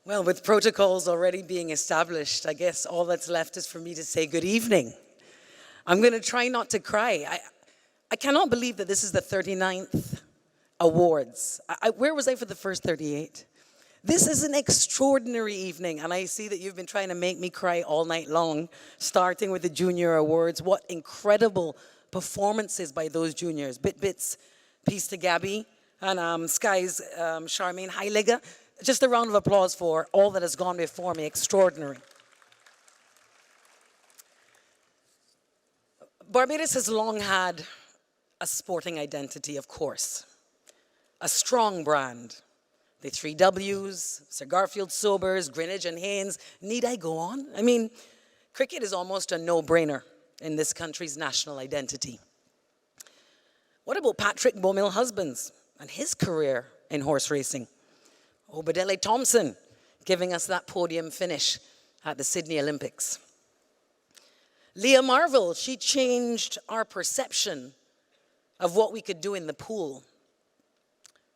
Well, with protocols already being established, I guess all that's left is for me to say good evening. I'm going to try not to cry. I cannot believe that this is the 39th awards. Where was I for the first 38? This is an extraordinary evening, and I see that you've been trying to make me cry all night long, starting with the junior awards. What incredible performances by those juniors. Bits, peace to Gabby, and Sky's Charmaine Heiliger. Just a round of applause for all that has gone before me. Extraordinary. Barbados has long had a sporting identity, of course. A strong brand. The 3 W's, Sir Garfield Sobers, Greenwich and Haynes. Need I go on? I mean, cricket is almost a no-brainer in this country's national identity. What about Patrick Beaumont-Husbands and his career in horse racing? Obadele Thompson giving us that podium finish at the Sydney Olympics. Leah Marvell, she changed our perception of what we could do in the pool.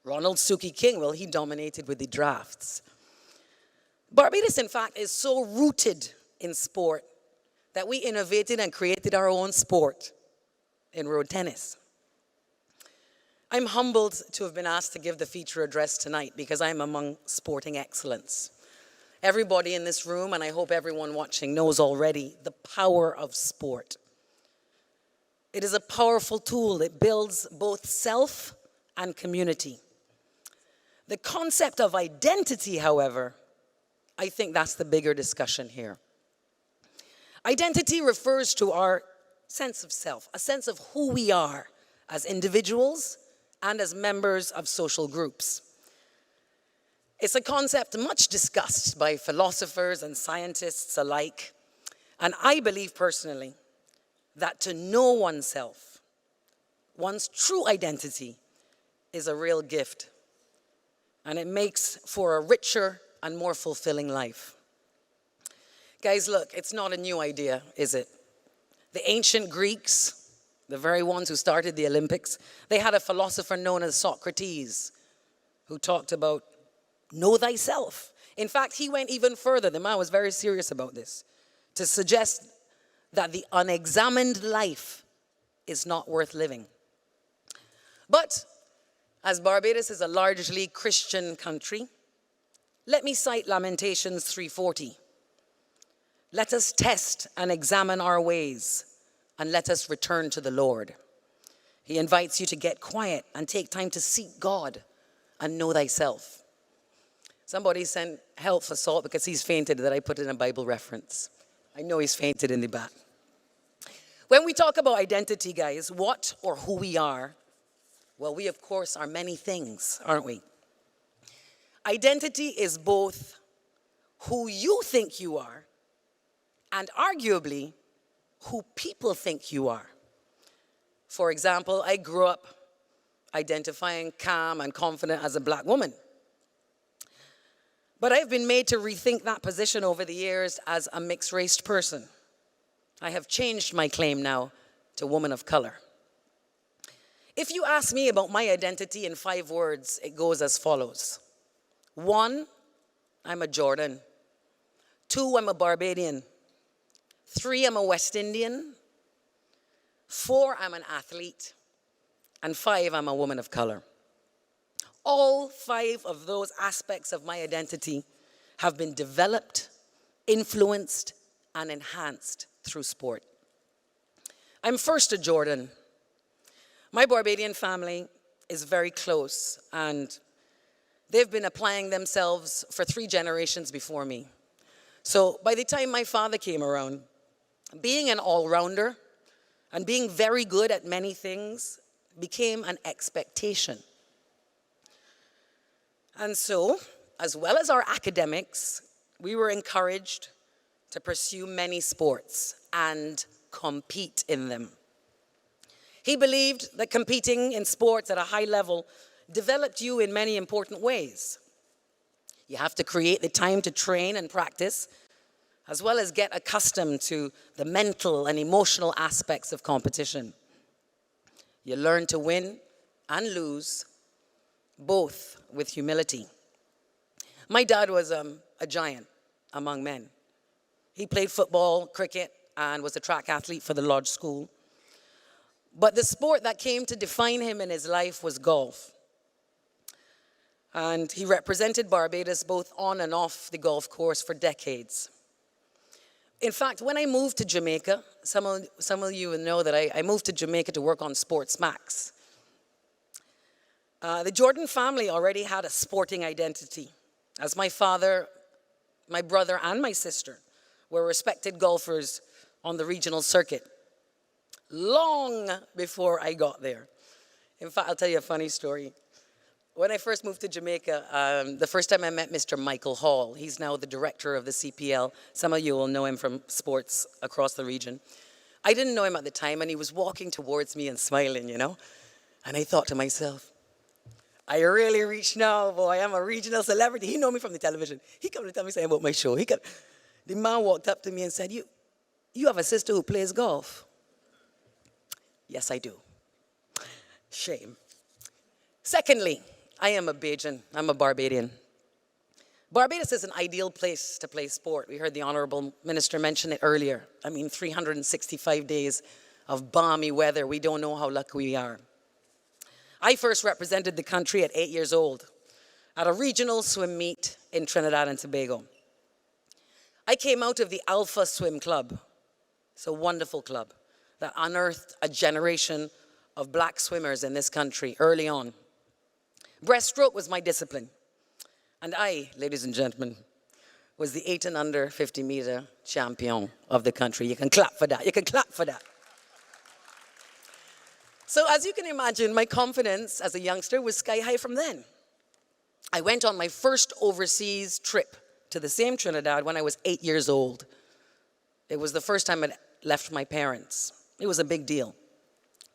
Ronald Suki King, well, he dominated with the drafts. Barbados, in fact, is so rooted in sport that we innovated and created our own sport in road tennis. I'm humbled to have been asked to give the feature address tonight because I'm among sporting excellence. Everybody in this room, and I hope everyone watching, knows already the power of sport. It is a powerful tool. It builds both self and community. The concept of identity, however, I think that's the bigger discussion here. Identity refers to our sense of self, a sense of who we are as individuals and as members of social groups. It's a concept much discussed by philosophers and scientists alike, and I believe personally that to know oneself, one's true identity, is a real gift, and it makes for a richer and more fulfilling life. Guys, look, it's not a new idea, is it? The ancient Greeks, the very ones who started the Olympics, they had a philosopher known as Socrates who talked about know thyself. In fact, he went even further. The man was very serious about this, to suggest that the unexamined life is not worth living. But as Barbados is a largely Christian country, let me cite Lamentations 3:40. Let us test and examine our ways, and let us return to the Lord. He invites you to get quiet and take time to seek God and know thyself. Somebody sent help for Salt because he's fainted that I put in a Bible reference. I know he's fainted in the back. When we talk about identity, guys, what or who we are, well, we of course are many things, aren't we? Identity is both who you think you are and arguably who people think you are. For example, I grew up identifying calm and confident as a black woman. But I've been made to rethink that position over the years as a mixed-raced person. I have changed my claim now to woman of color. If you ask me about my identity in 5 words, it goes as follows. 1, I'm a Jordan. 2, I'm a Barbadian. 3, I'm a West Indian. 4, I'm an athlete. And 5, I'm a woman of color. All 5 of those aspects of my identity have been developed, influenced, and enhanced through sport. I'm first a Jordan. My Barbadian family is very close, and they've been applying themselves for 3 generations before me. So by the time my father came around, being an all-rounder and being very good at many things became an expectation. And so, as well as our academics, we were encouraged to pursue many sports and compete in them. He believed that competing in sports at a high level developed you in many important ways. You have to create the time to train and practice, as well as get accustomed to the mental and emotional aspects of competition. You learn to win and lose, both with humility. My dad was a giant among men. He played football, cricket, and was a track athlete for the Lodge School. But the sport that came to define him in his life was golf. And he represented Barbados both on and off the golf course for decades. In fact, when I moved to Jamaica, some of you will know that I moved to Jamaica to work on Sports Max. The Jordan family already had a sporting identity, as my father, my brother, and my sister were respected golfers on the regional circuit long before I got there. In fact, I'll tell you a funny story. When I first moved to Jamaica, the first time I met Mr. Michael Hall, he's now the director of the CPL. Some of you will know him from sports across the region. I didn't know him at the time, and he was walking towards me and smiling, you know. And I thought to myself, I really reached now, boy. I'm a regional celebrity. He know me from the television. He come to tell me something about my show. The man walked up to me and said, you have a sister who plays golf? Yes, I do. Shame. Secondly, I am a Bajan. I'm a Barbadian. Barbados is an ideal place to play sport. We heard the Honorable Minister mention it earlier. I mean, 365 days of balmy weather. We don't know how lucky we are. I first represented the country at 8 years old at a regional swim meet in Trinidad and Tobago. I came out of the Alpha Swim Club. It's a wonderful club that unearthed a generation of black swimmers in this country early on. Breaststroke was my discipline. And I, ladies and gentlemen, was the 8 and under 50-meter champion of the country. You can clap for that. You can clap for that. So as you can imagine, my confidence as a youngster was sky high from then. I went on my first overseas trip to the same Trinidad when I was 8 years old. It was the first time I'd left my parents. It was a big deal.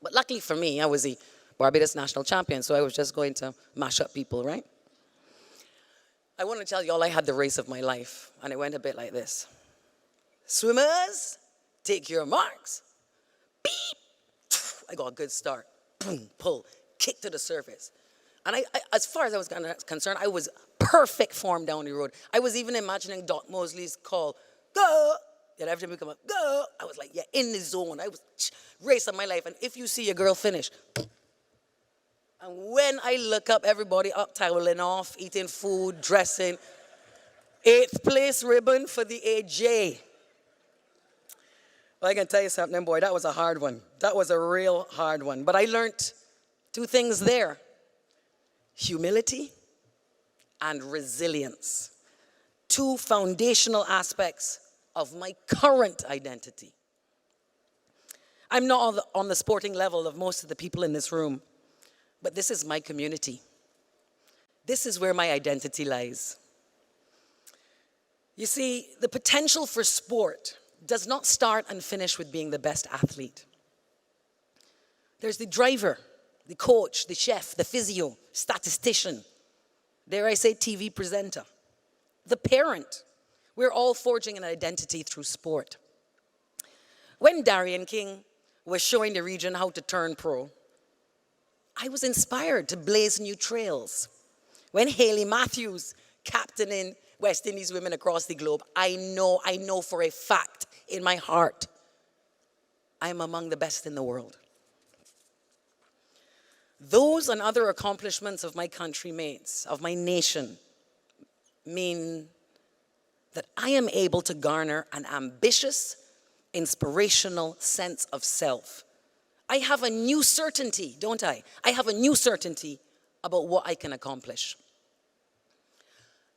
But luckily for me, I was the Barbados national champion, so I was just going to mash up people, right? I want to tell you all, I had the race of my life, and it went a bit like this. Swimmers, take your marks. Beep. I got a good start. Boom, pull, kick to the surface. And as far as I was concerned, I was perfect form down the road. I was even imagining Doc Mosley's call, go. And every time we come up, go. I was like, yeah, in the zone. I was race of my life. And if you see a girl finish, and when I look up, everybody up toweling off, eating food, dressing. 8th place ribbon for the AJ. Well, I can tell you something, boy, that was a hard one. That was a real hard one. But I learned 2 things there. Humility and resilience. 2 foundational aspects of my current identity. I'm not on the sporting level of most of the people in this room, but this is my community. This is where my identity lies. You see, the potential for sport does not start and finish with being the best athlete. There's the driver, the coach, the chef, the physio, statistician, dare I say TV presenter, the parent. We're all forging an identity through sport. When Darian King was showing the region how to turn pro, I was inspired to blaze new trails. When Haley Matthews, captaining West Indies women across the globe, I know for a fact in my heart, I'm among the best in the world. Those and other accomplishments of my countrymates, of my nation, mean that I am able to garner an ambitious, inspirational sense of self. I have a new certainty, don't I? I have a new certainty about what I can accomplish.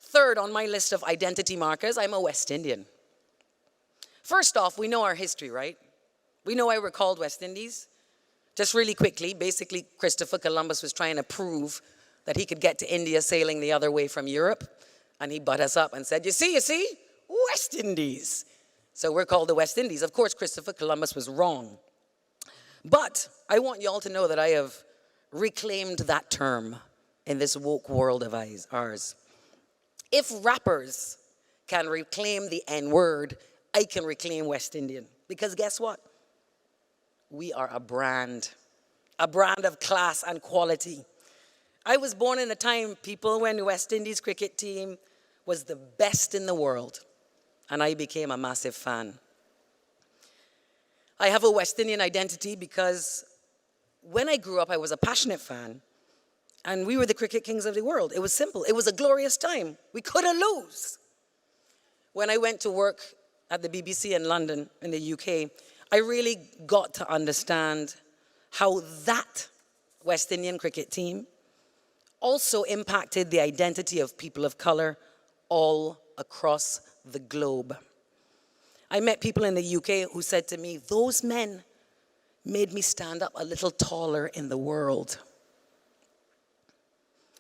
Third on my list of identity markers, I'm a West Indian. First off, we know our history, right? We know why we're called West Indies. Just really quickly, basically, Christopher Columbus was trying to prove that he could get to India sailing the other way from Europe. And he butt us up and said, you see, West Indies. So we're called the West Indies. Of course, Christopher Columbus was wrong. But I want you all to know that I have reclaimed that term in this woke world of ours. If rappers can reclaim the N-word, I can reclaim West Indian. Because guess what? We are a brand of class and quality. I was born in a time, people, when the West Indies cricket team was the best in the world, and I became a massive fan. I have a West Indian identity because when I grew up, I was a passionate fan, and we were the cricket kings of the world. It was simple. It was a glorious time. We couldn't lose. When I went to work at the BBC in London, in the UK, I really got to understand how that West Indian cricket team also impacted the identity of people of color all across the globe. I met people in the UK who said to me, those men made me stand up a little taller in the world.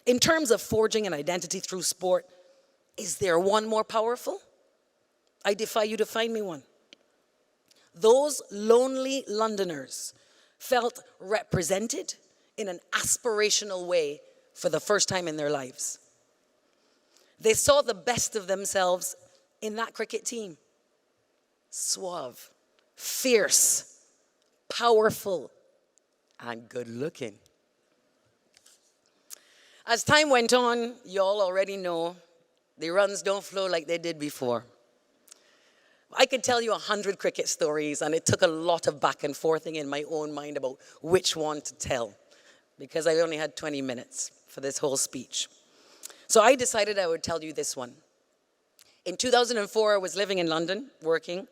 In terms of forging an identity through sport, is there one more powerful? I defy you to find me one. Those lonely Londoners felt represented in an aspirational way for the first time in their lives. They saw the best of themselves in that cricket team. Suave, fierce, powerful, and good looking. As time went on, you all already know the runs don't flow like they did before. I could tell you 100 cricket stories, and it took a lot of back and forthing in my own mind about which one to tell, because I only had 20 minutes for this whole speech. So I decided I would tell you this one. In 2004, I was living in London, working,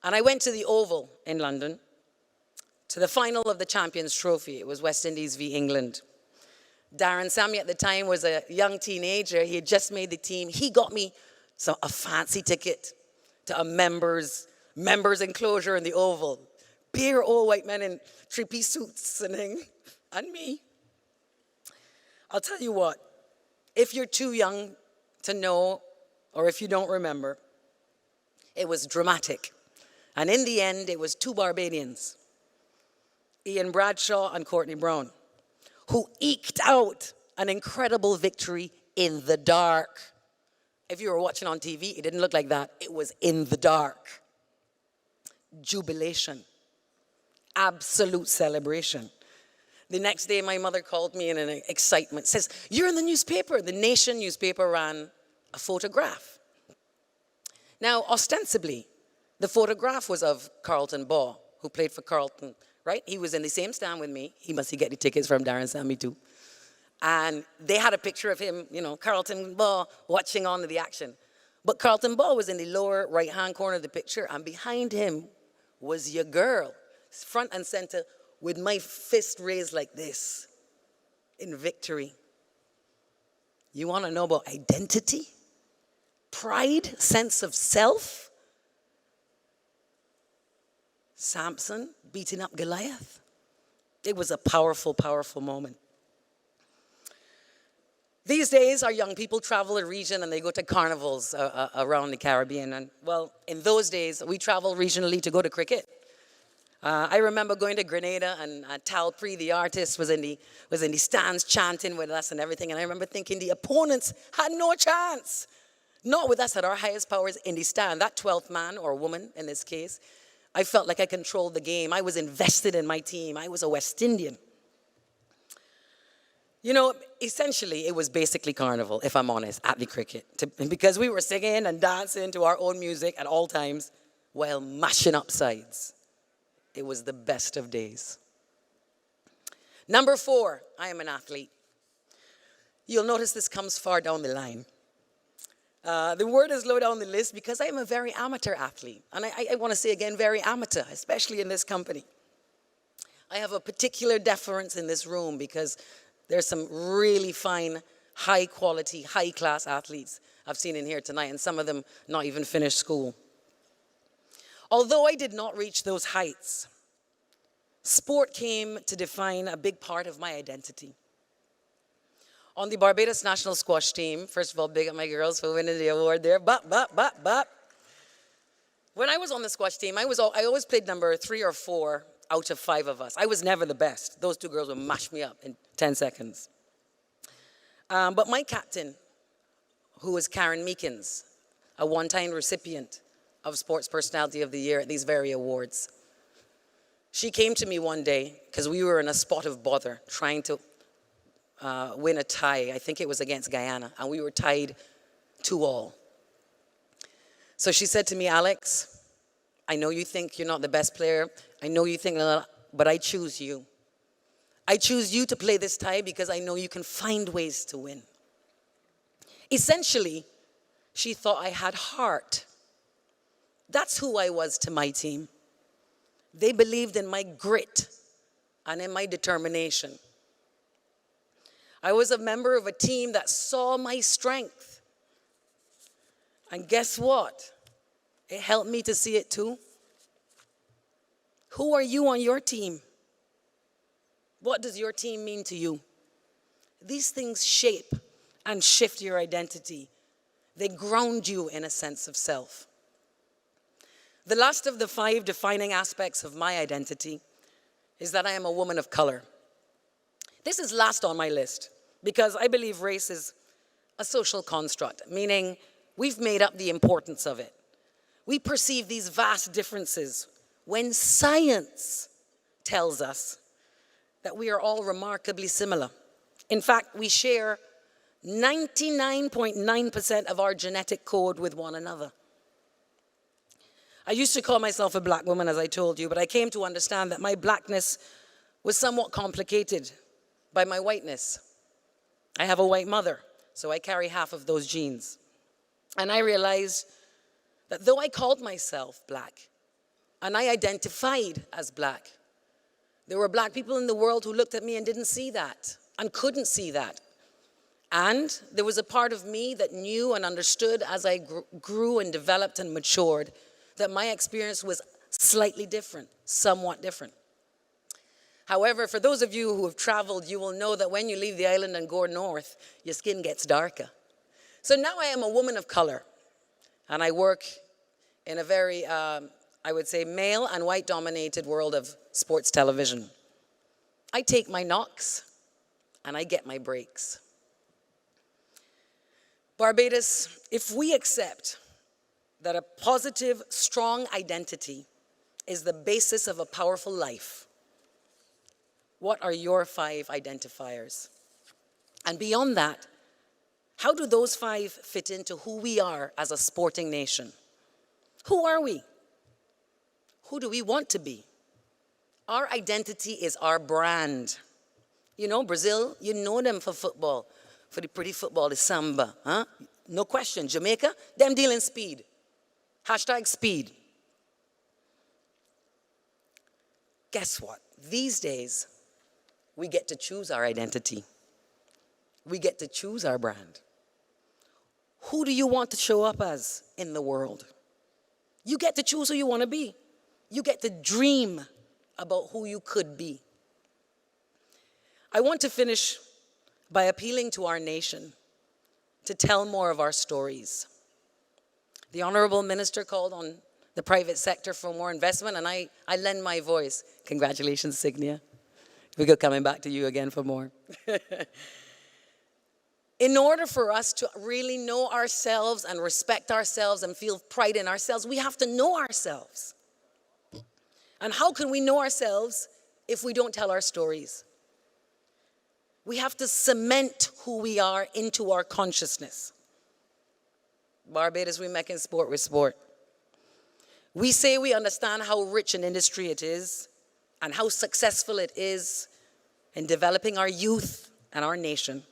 and I went to the Oval in London to the final of the Champions Trophy. It was West Indies v. England. Darren Sammy at the time was a young teenager. He had just made the team. He got me a fancy ticket to a members enclosure in the Oval. Bare old white men in three-piece suits and me. I'll tell you what, if you're too young to know, or if you don't remember, it was dramatic. And in the end, it was two Barbadians, Ian Bradshaw and Courtney Brown, who eked out an incredible victory in the dark. If you were watching on TV, it didn't look like that. It was in the dark. Jubilation. Absolute celebration. The next day, my mother called me in an excitement, says, you're in the newspaper. The Nation newspaper ran a photograph. Now, ostensibly, the photograph was of Carlton Baugh, who played for Carlton, right? He was in the same stand with me. He must get the tickets from Darren Sammy too. And they had a picture of him, Carlton Baugh watching on to the action. But Carlton Baugh was in the lower right-hand corner of the picture, and behind him was your girl, front and center, with my fist raised like this, in victory. You want to know about identity? Pride? Sense of self? Samson beating up Goliath? It was a powerful, powerful moment. These days, our young people travel the region and they go to carnivals around the Caribbean. And well, in those days, we traveled regionally to go to cricket. I remember going to Grenada, and Tal Pri, the artist, was in the stands chanting with us and everything. And I remember thinking the opponents had no chance. Not with us at our highest powers in the stand. That 12th man, or woman in this case, I felt like I controlled the game. I was invested in my team. I was a West Indian. Essentially, it was basically carnival, if I'm honest, at the cricket. Because we were singing and dancing to our own music at all times while mashing up sides. It was the best of days. Number 4, I am an athlete. You'll notice this comes far down the line. The word is low down the list because I am a very amateur athlete. And I want to say again, very amateur, especially in this company. I have a particular deference in this room because there's some really fine, high-quality, high-class athletes I've seen in here tonight, and some of them not even finished school. Although I did not reach those heights, sport came to define a big part of my identity. On the Barbados national squash team, first of all, big up my girls for winning the award there. When I was on the squash team, I always played number 3 or 4 out of 5 of us. I was never the best. Those 2 girls would mash me up in 10 seconds. But my captain, who was Karen Meekins, a one-time recipient of Sports Personality of the Year at these very awards, she came to me one day, because we were in a spot of bother, trying to win a tie. I think it was against Guyana, and we were tied to all. So she said to me, Alex, I know you think you're not the best player. I know you think, but I choose you. I choose you to play this tie because I know you can find ways to win. Essentially, she thought I had heart. That's who I was to my team. They believed in my grit and in my determination. I was a member of a team that saw my strength. And guess what? It helped me to see it too. Who are you on your team? What does your team mean to you? These things shape and shift your identity. They ground you in a sense of self. The last of the 5 defining aspects of my identity is that I am a woman of color. This is last on my list because I believe race is a social construct, meaning we've made up the importance of it. We perceive these vast differences when science tells us that we are all remarkably similar. In fact, we share 99.9% of our genetic code with one another. I used to call myself a black woman, as I told you, but I came to understand that my blackness was somewhat complicated by my whiteness. I have a white mother, so I carry half of those genes. And I realized that though I called myself black, and I identified as black, there were black people in the world who looked at me and didn't see that, and couldn't see that. And there was a part of me that knew and understood as I grew and developed and matured that my experience was slightly different, somewhat different. However, for those of you who have traveled, you will know that when you leave the island and go north, your skin gets darker. So now I am a woman of color, and I work in a very, I would say, male and white-dominated world of sports television. I take my knocks, and I get my breaks. Barbados, if we accept that a positive, strong identity is the basis of a powerful life, what are your 5 identifiers? And beyond that, how do those 5 fit into who we are as a sporting nation? Who are we? Who do we want to be? Our identity is our brand. You know, Brazil, you know them for football, for the pretty football, the samba, huh? No question. Jamaica, them dealing speed. Hashtag speed. Guess what? These days, we get to choose our identity. We get to choose our brand. Who do you want to show up as in the world? You get to choose who you want to be. You get to dream about who you could be. I want to finish by appealing to our nation to tell more of our stories. The Honorable Minister called on the private sector for more investment, and I lend my voice. Congratulations, Signia. We're coming back to you again for more. In order for us to really know ourselves and respect ourselves and feel pride in ourselves, we have to know ourselves. And how can we know ourselves if we don't tell our stories? We have to cement who we are into our consciousness. Barbados, we making sport with sport. We say we understand how rich an industry it is and how successful it is in developing our youth and our nation.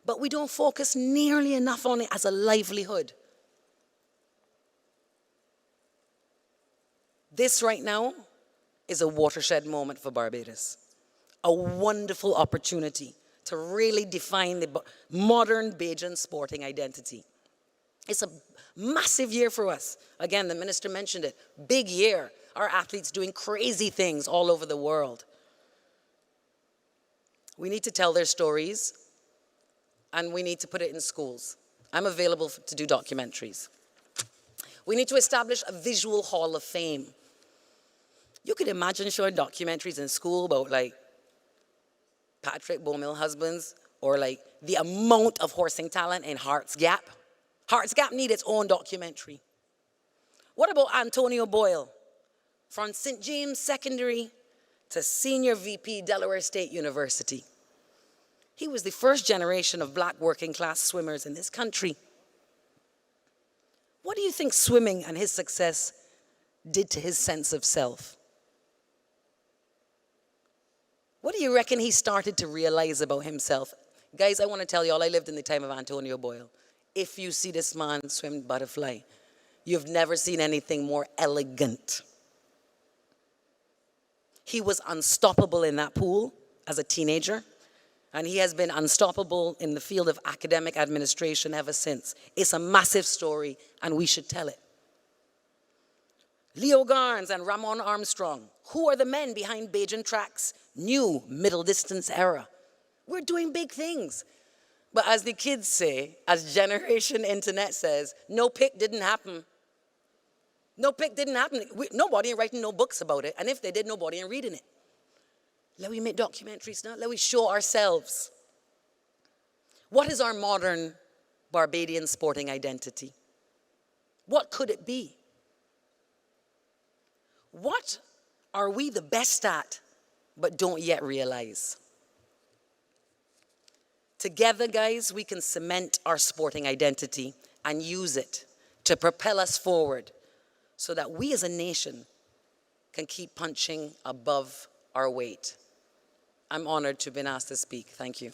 But we don't focus nearly enough on it as a livelihood. This right now is a watershed moment for Barbados. A wonderful opportunity to really define the modern Bajan sporting identity. It's a massive year for us. Again, the minister mentioned it. Big year. Our athletes doing crazy things all over the world. We need to tell their stories, and we need to put it in schools. I'm available to do documentaries. We need to establish a visual hall of fame. You could imagine showing documentaries in school about like Patrick Bowmill husbands or like the amount of horsing talent in Hearts Gap. Hearts Gap need its own documentary. What about Antonio Boyle? From St. James Secondary to Senior VP, Delaware State University. He was the first generation of black working class swimmers in this country. What do you think swimming and his success did to his sense of self? What do you reckon he started to realize about himself? Guys, I want to tell you all, I lived in the time of Antonio Boyle. If you see this man swim butterfly, you've never seen anything more elegant. He was unstoppable in that pool as a teenager, and he has been unstoppable in the field of academic administration ever since. It's a massive story, and we should tell it. Leo Garnes and Ramon Armstrong, who are the men behind Bajan Track's new middle distance era? We're doing big things. But as the kids say, as Generation Internet says, no pick didn't happen. No pick didn't happen. Nobody ain't writing no books about it. And if they did, nobody ain't reading it. Let we make documentaries now. Let we show ourselves. What is our modern Barbadian sporting identity? What could it be? What are we the best at, but don't yet realize? Together, guys, we can cement our sporting identity and use it to propel us forward so that we as a nation can keep punching above our weight. I'm honored to have been asked to speak. Thank you.